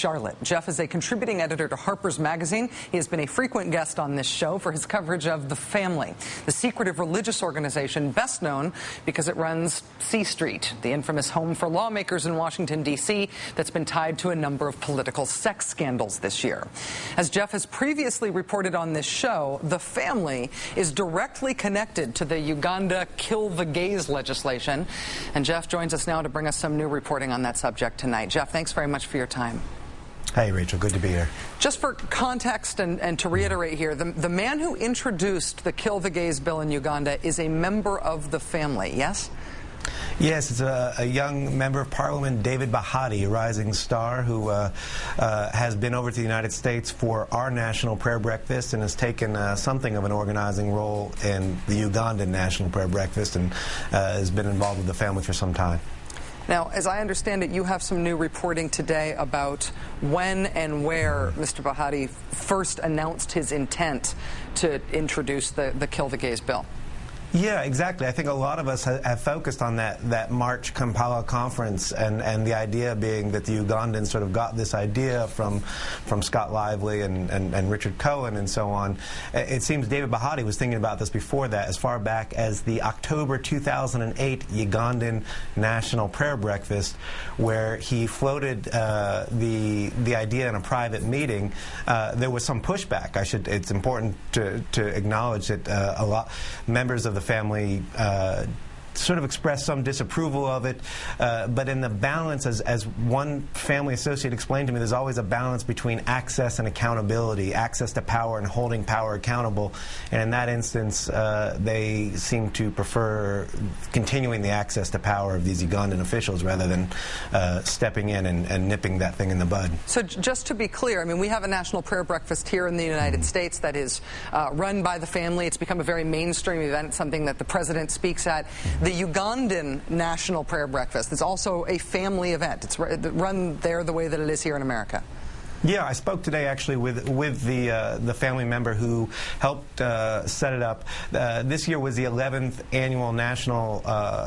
Charlotte. Jeff is a contributing editor to Harper's Magazine. He has been a frequent guest on this show for his coverage of The Family, the secretive religious organization best known because it runs C Street, the infamous home for lawmakers in Washington, D.C. that's been tied to a number of political sex scandals this year. As Jeff has previously reported on this show, The Family is directly connected to the Uganda Kill the Gays legislation. And Jeff joins us now to bring us some new reporting on that subject tonight. Jeff, thanks very much for your time. Hey, Rachel, good to be here. Just for context and to reiterate here, the man who introduced the Kill the Gays bill in Uganda is a member of The Family, yes? Yes, it's a young member of Parliament, David Bahati, a rising star who has been over to the United States for our National Prayer Breakfast and has taken something of an organizing role in the Ugandan National Prayer Breakfast and has been involved with The Family for some time. Now, as I understand it, you have some new reporting today about when and where Mr. Bahati first announced his intent to introduce the Kill the Gays bill. Yeah, exactly. I think a lot of us have focused on that March Kampala conference and the idea being that the Ugandans sort of got this idea from Scott Lively and Richard Cohen and so on. It seems David Bahati was thinking about this before that, as far back as the October 2008 Ugandan National Prayer Breakfast, where he floated the idea in a private meeting. There was some pushback. It's important to acknowledge that a lot members of the family sort of expressed some disapproval of it, but in the balance, as one family associate explained to me, there's always a balance between access and accountability, access to power and holding power accountable, and in that instance they seem to prefer continuing the access to power of these Ugandan officials rather than stepping in and nipping that thing in the bud. So just to be clear, I mean, we have a national prayer breakfast here in the United States that is run by the family. It's become a very mainstream event. It's something that the president speaks at. The Ugandan National Prayer Breakfast is also a family event. It's run there the way that it is here in America. Yeah, I spoke today actually with the family member who helped set it up. This year was the 11th annual National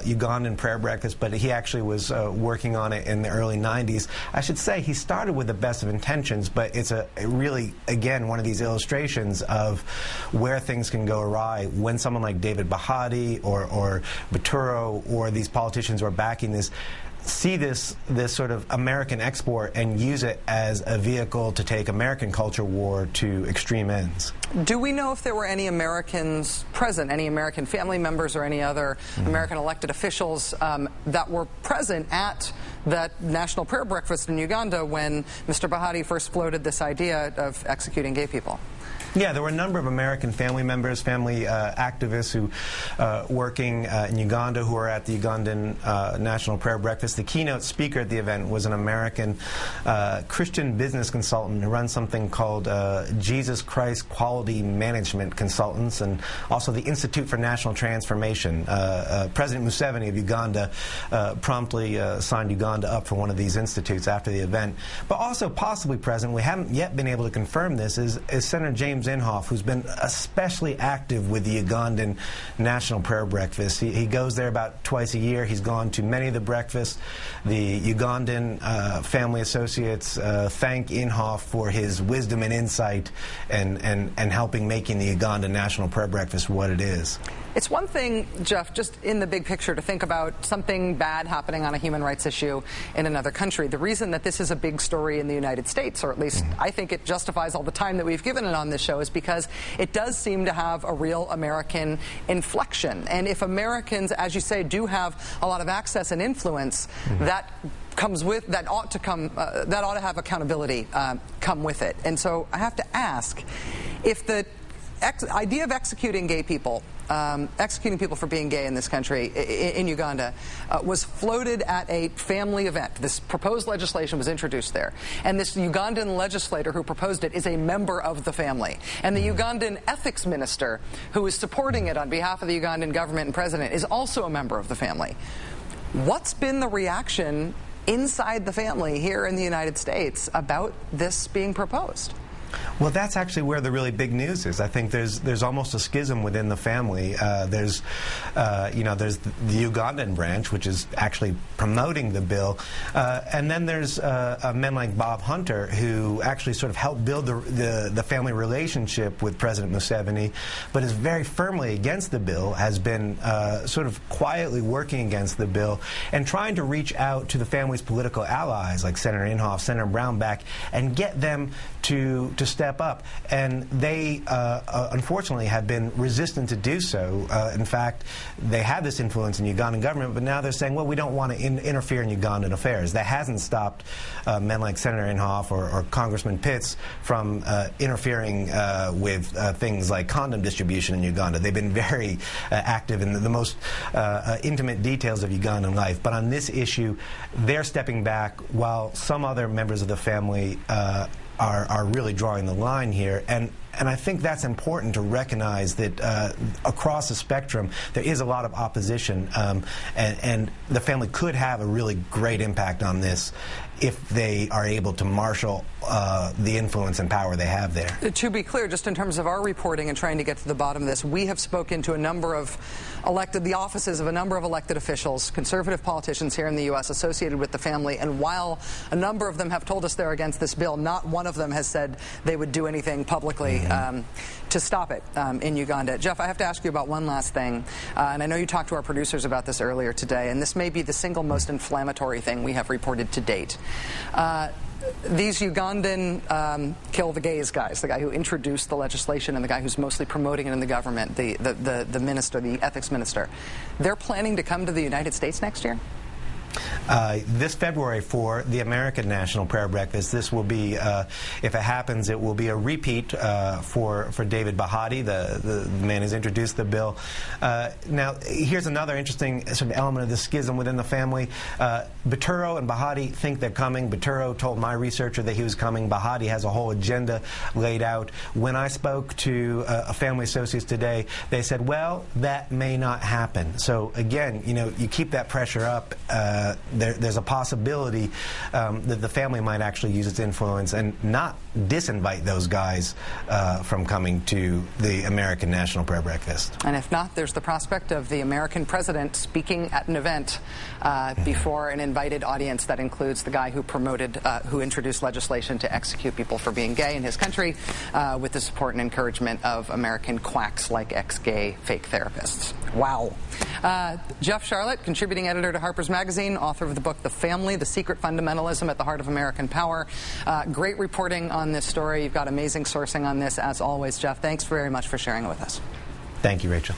Ugandan Prayer Breakfast, but he actually was working on it in the early 90s. I should say he started with the best of intentions, but it's really, again, one of these illustrations of where things can go awry when someone like David Bahati or Baturo or these politicians who are backing this see this sort of American export and use it as a vehicle to take American culture war to extreme ends. Do we know if there were any Americans present, any American family members or any other American elected officials that were present at that National Prayer Breakfast in Uganda when Mr. Bahati first floated this idea of executing gay people? Yeah, there were a number of American family members, family activists who working in Uganda who are at the Ugandan National Prayer Breakfast. The keynote speaker at the event was an American Christian business consultant who runs something called Jesus Christ Quality Management Consultants, and also the Institute for National Transformation. President Museveni of Uganda promptly signed Uganda up for one of these institutes after the event. But also possibly present, we haven't yet been able to confirm this, is Senator James Inhofe, who's been especially active with the Ugandan National Prayer Breakfast. He goes there about twice a year. He's gone to many of the breakfasts. The Ugandan family associates thank Inhofe for his wisdom and insight and helping making the Ugandan National Prayer Breakfast what it is. It's one thing, Jeff, just in the big picture, to think about something bad happening on a human rights issue in another country. The reason that this is a big story in the United States, or at least I think it justifies all the time that we've given it on this show, is because it does seem to have a real American inflection. And if Americans, as you say, do have a lot of access and influence, that comes with, that ought to have accountability come with it. And so I have to ask, if the idea of executing gay people, executing people for being gay in this country, in Uganda, was floated at a family event. This proposed legislation was introduced there. And this Ugandan legislator who proposed it is a member of the family. And the Ugandan ethics minister who is supporting it on behalf of the Ugandan government and president is also a member of the family. What's been the reaction inside the family here in the United States about this being proposed? Well, that's actually where the really big news is. I think there's almost a schism within the family. There's the Ugandan branch, which is actually promoting the bill, and then there's men like Bob Hunter, who actually sort of helped build the family relationship with President Museveni, but is very firmly against the bill, has been sort of quietly working against the bill, and trying to reach out to the family's political allies, like Senator Inhofe, Senator Brownback, and get them to step up. And they, unfortunately, have been resistant to do so. In fact, they have this influence in Ugandan government, but now they're saying, well, we don't want to interfere in Ugandan affairs. That hasn't stopped men like Senator Inhofe or Congressman Pitts from interfering with things like condom distribution in Uganda. They've been very active in the most intimate details of Ugandan life. But on this issue, they're stepping back, while some other members of the family are really drawing the line here. And I think that's important to recognize that across the spectrum there is a lot of opposition, and the family could have a really great impact on this if they are able to marshal the influence and power they have there. To be clear, just in terms of our reporting and trying to get to the bottom of this, we have spoken to the offices of a number of elected officials, conservative politicians here in the U.S. associated with the family, and while a number of them have told us they're against this bill, not one of them has said they would do anything publicly to stop it in Uganda. Jeff, I have to ask you about one last thing, and I know you talked to our producers about this earlier today, and this may be the single most inflammatory thing we have reported to date. These Ugandan kill the gays guys, the guy who introduced the legislation and the guy who's mostly promoting it in the government, the minister, the ethics minister, they're planning to come to the United States next year? This February for the American National Prayer Breakfast. This will be, if it happens, it will be a repeat for David Bahati, the man who's introduced the bill. Now, here's another interesting sort of element of the schism within the family. Baturo and Bahati think they're coming. Baturo told my researcher that he was coming. Bahati has a whole agenda laid out. When I spoke to family associates today, they said, well, that may not happen. So again, you keep that pressure up. There's a possibility that the family might actually use its influence and not disinvite those guys from coming to the American National Prayer Breakfast. And if not, there's the prospect of the American president speaking at an event before an invited audience that includes the guy who introduced legislation to execute people for being gay in his country, with the support and encouragement of American quacks like ex-gay fake therapists. Wow. Jeff Sharlet, contributing editor to Harper's Magazine, author of the book The Family, The Secret Fundamentalism at the Heart of American Power. Great reporting on this story. You've got amazing sourcing on this, as always, Jeff. Thanks very much for sharing it with us. Thank you, Rachel.